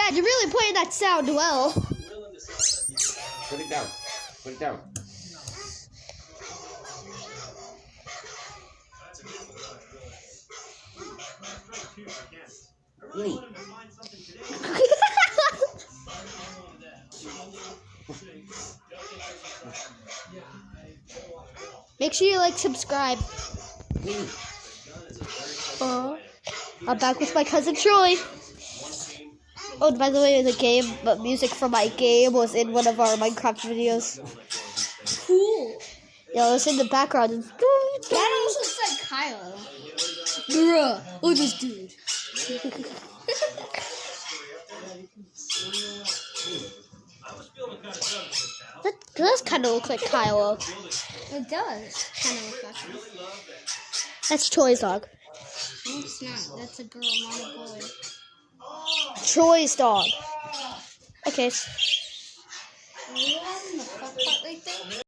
Dad, you're really playing that sound well. Put it down. Put it down. Make sure you subscribe. I'm back with my cousin Troy. Oh, by the way, the music for my game was in one of our Minecraft videos. Cool. Yeah, it was in the background. That also said Kylo. Bruh. Oh, this dude. That does kind of look like Kylo. It does kind of look like him. That's Troy's dog. No, it's not. That's a girl, not a boy. Troy's dog. Okay. Are you having the fuck part right there?